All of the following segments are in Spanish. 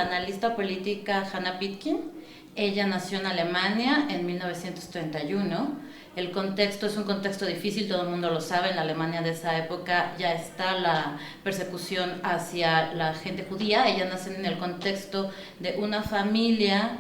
la analista política Hannah Pitkin. Ella nació en Alemania en 1931. El contexto es un contexto difícil, todo el mundo lo sabe. En la Alemania de esa época ya está la persecución hacia la gente judía. Ella nace en el contexto de una familia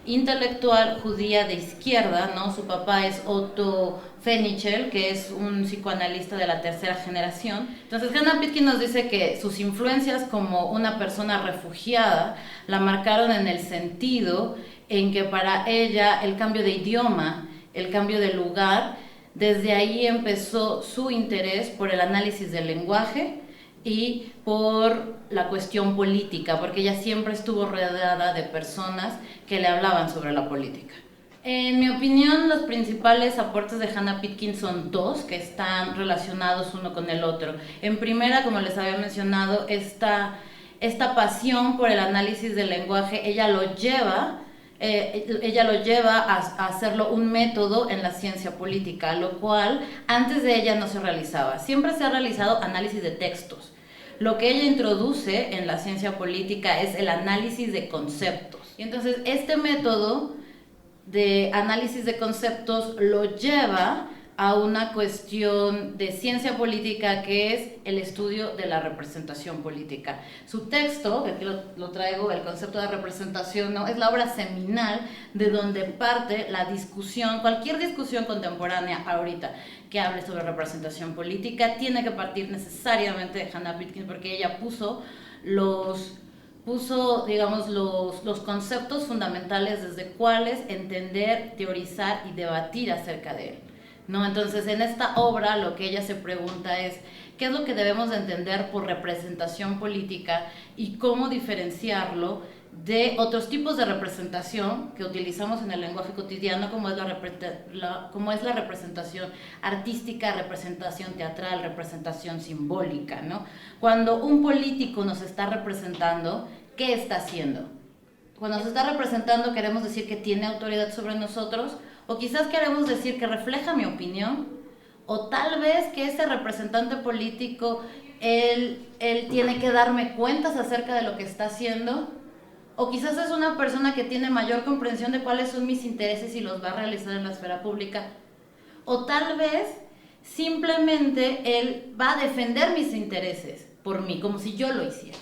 intelectual judía de izquierda, ¿no? Su papá es Otto Pfennichel, que es un psicoanalista de la tercera generación. Entonces Hannah Pitkin nos dice que sus influencias como una persona refugiada la marcaron en el sentido en que para ella el cambio de idioma, el cambio de lugar, desde ahí empezó su interés por el análisis del lenguaje y por la cuestión política, porque ella siempre estuvo rodeada de personas que le hablaban sobre la política. En mi opinión, los principales aportes de Hannah Pitkin son dos, que están relacionados uno con el otro. En primera, como les había mencionado, esta pasión por el análisis del lenguaje, ella lo lleva a hacerlo un método en la ciencia política, lo cual antes de ella no se realizaba. Siempre se ha realizado análisis de textos. Lo que ella introduce en la ciencia política es el análisis de conceptos. Y entonces este método de análisis de conceptos lo lleva a una cuestión de ciencia política que es el estudio de la representación política. Su texto, que aquí lo traigo, el concepto de representación, ¿no? Es la obra seminal de donde parte la discusión, cualquier discusión contemporánea ahorita que hable sobre representación política, tiene que partir necesariamente de Hannah Pitkin, porque ella puso digamos, los conceptos fundamentales desde cuáles entender, teorizar y debatir acerca de él, ¿no? Entonces, en esta obra lo que ella se pregunta es qué es lo que debemos de entender por representación política y cómo diferenciarlo de otros tipos de representación que utilizamos en el lenguaje cotidiano, como es la representación artística, representación teatral, representación simbólica, ¿no? Cuando un político nos está representando, ¿qué está haciendo? Cuando nos está representando, queremos decir que tiene autoridad sobre nosotros, o quizás queremos decir que refleja mi opinión, o tal vez que ese representante político, él tiene que darme cuentas acerca de lo que está haciendo, o quizás es una persona que tiene mayor comprensión de cuáles son mis intereses y los va a realizar en la esfera pública, o tal vez simplemente él va a defender mis intereses por mí, como si yo lo hiciera.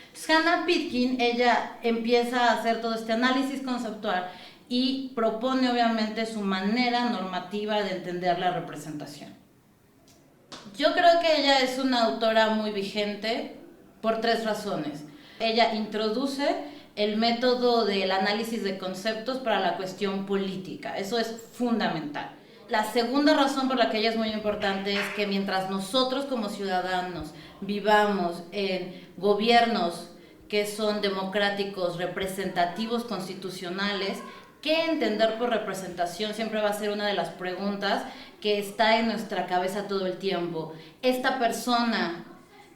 Entonces, Hannah Pitkin, ella empieza a hacer todo este análisis conceptual y propone obviamente su manera normativa de entender la representación. Yo creo que ella es una autora muy vigente por tres razones. Ella introduce el método del análisis de conceptos para la cuestión política, eso es fundamental. La segunda razón por la que ella es muy importante es que mientras nosotros como ciudadanos vivamos en gobiernos que son democráticos, representativos, constitucionales, ¿qué entender por representación? Siempre va a ser una de las preguntas que está en nuestra cabeza todo el tiempo. ¿Esta persona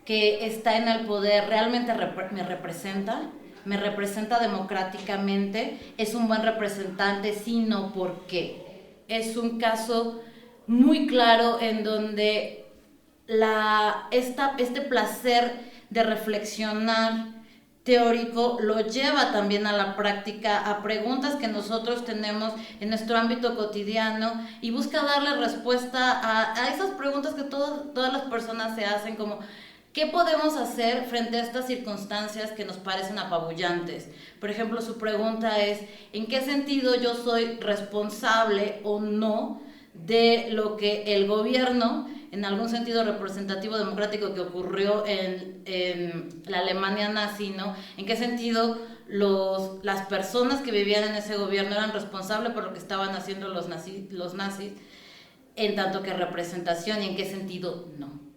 que está en el poder realmente me representa? ¿Me representa democráticamente? ¿Es un buen representante? Sí, no, ¿por qué? Es un caso muy claro en donde este placer de reflexionar teórico lo lleva también a la práctica, a preguntas que nosotros tenemos en nuestro ámbito cotidiano y busca darle respuesta a esas preguntas que todas las personas se hacen, como ¿qué podemos hacer frente a estas circunstancias que nos parecen apabullantes? Por ejemplo, su pregunta es ¿en qué sentido yo soy responsable o no de lo que el gobierno, en algún sentido representativo democrático que ocurrió en la Alemania nazi, ¿no? ¿En qué sentido las personas que vivían en ese gobierno eran responsables por lo que estaban haciendo los nazis, en tanto que representación, y en qué sentido no?